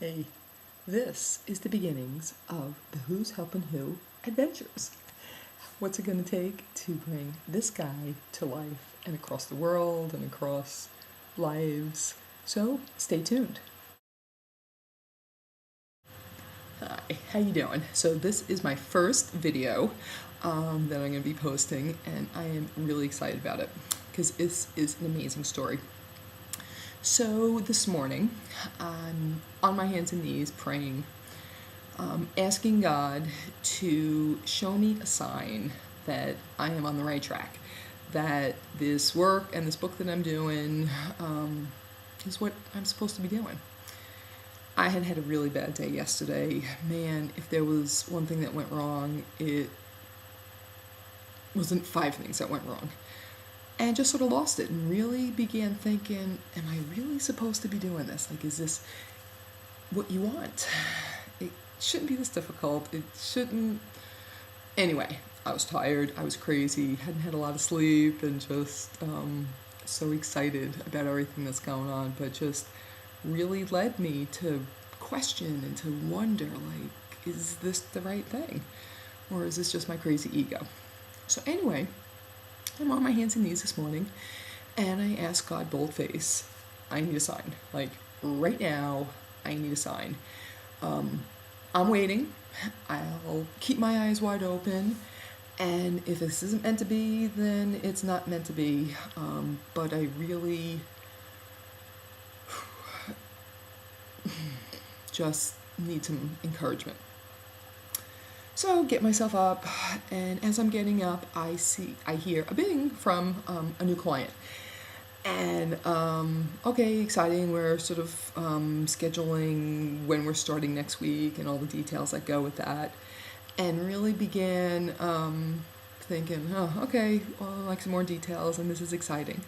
Hey, this is the beginnings of the Who's Helping Who adventures. What's it going to take to bring this guy to life and across the world and across lives? So stay tuned. Hi, how you doing? So this is my first video that I'm going to be posting, and I am really excited about it because this is an amazing story. So this morning, I'm on my hands and knees praying, asking God to show me a sign that I am on the right track, that this work and this book that I'm doing is what I'm supposed to be doing. I had a really bad day yesterday. Man, if there was one thing that went wrong, it wasn't 5 things that went wrong. And just sort of lost it and really began thinking, am I really supposed to be doing this? Like, is this what you want? It shouldn't be this difficult. It shouldn't. Anyway, I was tired. I was crazy. Hadn't had a lot of sleep and just so excited about everything that's going on. But just really led me to question and to wonder, like, is this the right thing? Or is this just my crazy ego? So anyway, I'm on my hands and knees this morning, and I asked God boldface, I need a sign. Like, right now, I need a sign. I'm waiting. I'll keep my eyes wide open, and if this isn't meant to be, then it's not meant to be. But I really just need some encouragement. So get myself up, and as I'm getting up, I hear a bing from a new client. And okay, exciting. We're sort of scheduling when we're starting next week and all the details that go with that. And really began thinking, oh, okay, well, I'd like some more details, and this is exciting.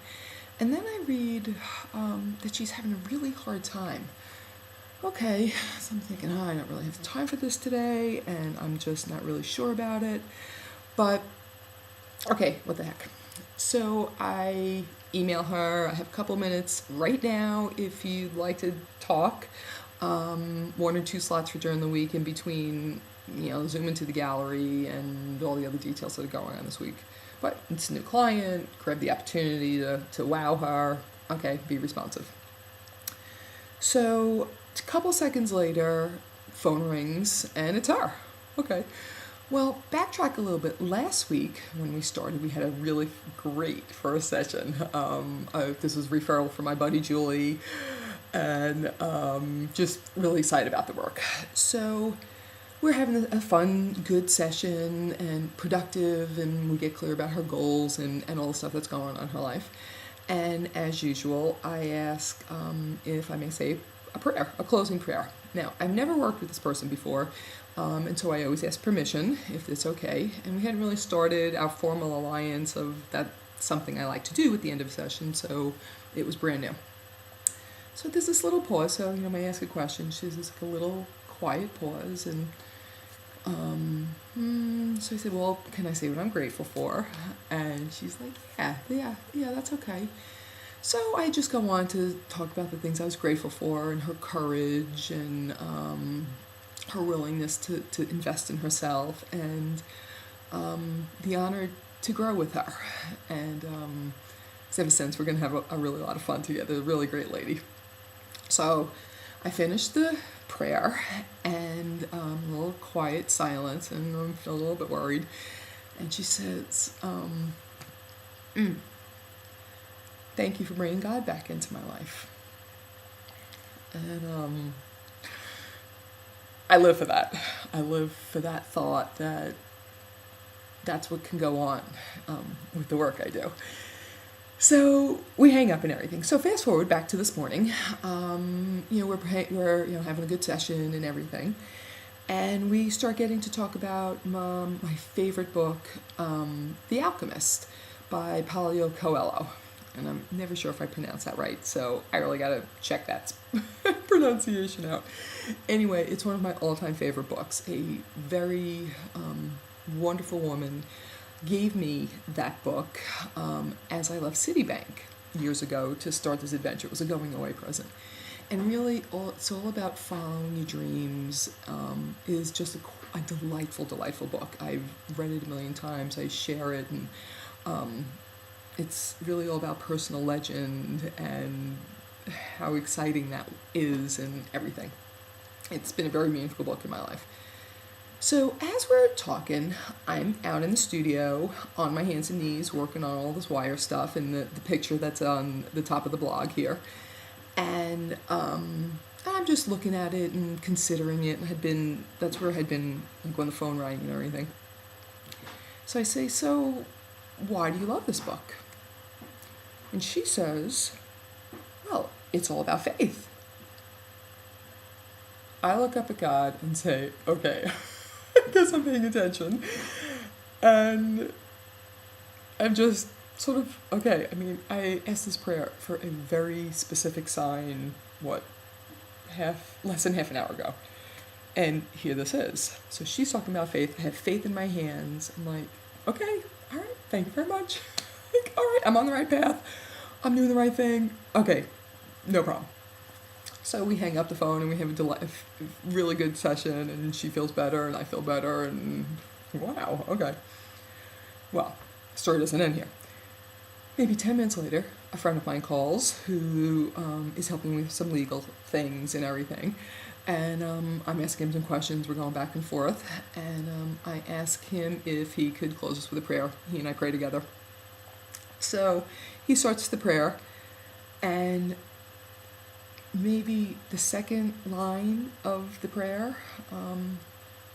And then I read that she's having a really hard time. Okay, so I'm thinking, I don't really have time for this today, and I'm just not really sure about it. But, okay, what the heck. So I email her. I have a couple minutes right now if you'd like to talk. 1 or 2 slots for during the week in between, Zoom into the gallery and all the other details that are going on this week. But it's a new client, grab the opportunity to wow her. Okay, be responsive. So a couple seconds later, phone rings, and it's her. Okay. Well, backtrack a little bit. Last week, when we started, we had a really great first session. This was referral from my buddy Julie, and just really excited about the work. So we're having a fun, good session, and productive, and we get clear about her goals and all the stuff that's going on in her life. And as usual, I ask if I may say a prayer, a closing prayer. Now, I've never worked with this person before, and so I always ask permission if it's okay. And we hadn't really started our formal alliance of that's something I like to do at the end of a session, so it was brand new. So there's this little pause. So, I may ask a question. She's just like a little quiet pause, and so I said, well, can I say what I'm grateful for? And she's like, yeah, that's okay. So I just go on to talk about the things I was grateful for, and her courage, and her willingness to invest in herself, and the honor to grow with her. And I have a sense we're going to have a really lot of fun together. A really great lady. So I finished the prayer, and a little quiet silence, and I'm feeling a little bit worried. And she says, thank you for bringing God back into my life. And I live for that. I live for that thought that that's what can go on with the work I do. So we hang up and everything. So fast forward back to this morning. We're having a good session and everything, and we start getting to talk about my favorite book, The Alchemist, by Paulo Coelho. And I'm never sure if I pronounced that right, so I really got to check that pronunciation out. Anyway, it's one of my all-time favorite books. A very wonderful woman gave me that book as I left Citibank years ago to start this adventure. It was a going-away present. And really, it's all about following your dreams. Is just a delightful, delightful book. I've read it a million times. I share it, and it's really all about personal legend and how exciting that is and everything. It's been a very meaningful book in my life. So as we're talking, I'm out in the studio on my hands and knees working on all this wire stuff and the picture that's on the top of the blog here. And I'm just looking at it and considering it. That's where I had been, like, on the phone writing and everything. So I say, so why do you love this book? And she says, well, it's all about faith. I look up at God and say, okay, I guess I'm paying attention. And I'm just sort of, okay, I mean, I asked this prayer for a very specific sign, less than half an hour ago. And here this is. So she's talking about faith. I have faith in my hands. I'm like, okay, all right, thank you very much. Like, all right, I'm on the right path. I'm doing the right thing. Okay, no problem. So we hang up the phone and we have a really good session, and she feels better and I feel better, and wow, okay. Well, the story doesn't end here. Maybe 10 minutes later, a friend of mine calls who is helping with some legal things and everything. And I'm asking him some questions. We're going back and forth. And I ask him if he could close us with a prayer. He and I pray together. So he starts the prayer, and maybe the second line of the prayer,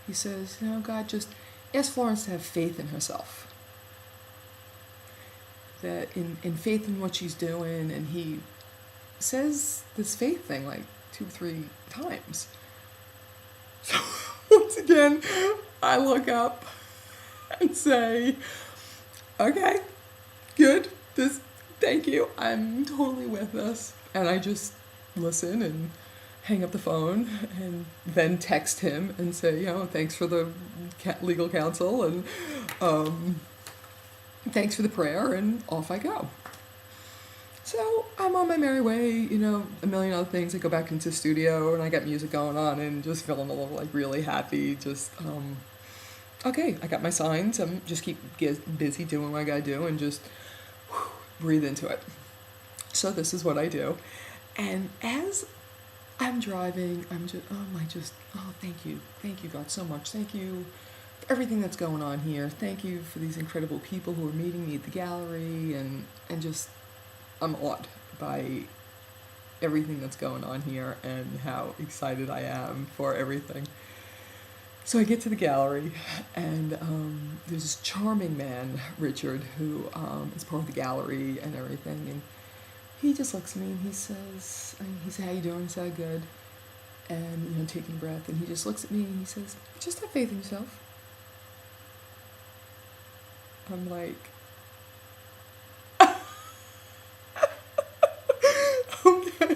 he says, God, just ask Florence to have faith in herself. That in faith in what she's doing, and he says this faith thing like 2 or 3 times. So once again, I look up and say, okay, good, thank you, I'm totally with this. And I just listen and hang up the phone and then text him and say, thanks for the legal counsel, and thanks for the prayer, and off I go. So I'm on my merry way, a million other things. I go back into the studio and I got music going on and just feeling a little really happy. Just, okay, I got my signs. I'm just keep busy doing what I gotta do and just breathe into it. So this is what I do. And as I'm driving, I'm just, thank you. Thank you, God, so much. Thank you for everything that's going on here. Thank you for these incredible people who are meeting me at the gallery, and just, I'm awed by everything that's going on here and how excited I am for everything. So I get to the gallery, and there's this charming man, Richard, who is part of the gallery and everything, and he just looks at me and he says, how you doing? I said, good. And, taking a breath, and he just looks at me and he says, just have faith in yourself. I'm like, okay.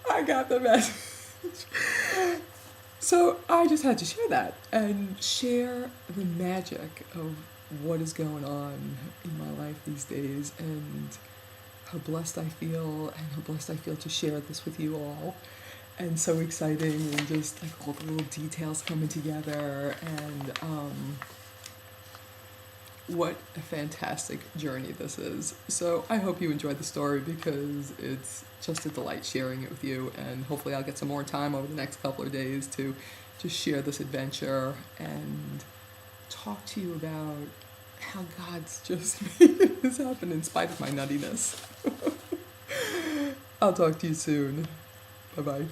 I got the message. So I just had to share that and share the magic of what is going on in my life these days, and how blessed I feel, and how blessed I feel to share this with you all. And so exciting, and just like all the little details coming together, and what a fantastic journey this is. So I hope you enjoyed the story, because it's just a delight sharing it with you, and hopefully I'll get some more time over the next couple of days to just share this adventure and talk to you about how God's just made this happen in spite of my nuttiness. I'll talk to you soon. Bye-bye.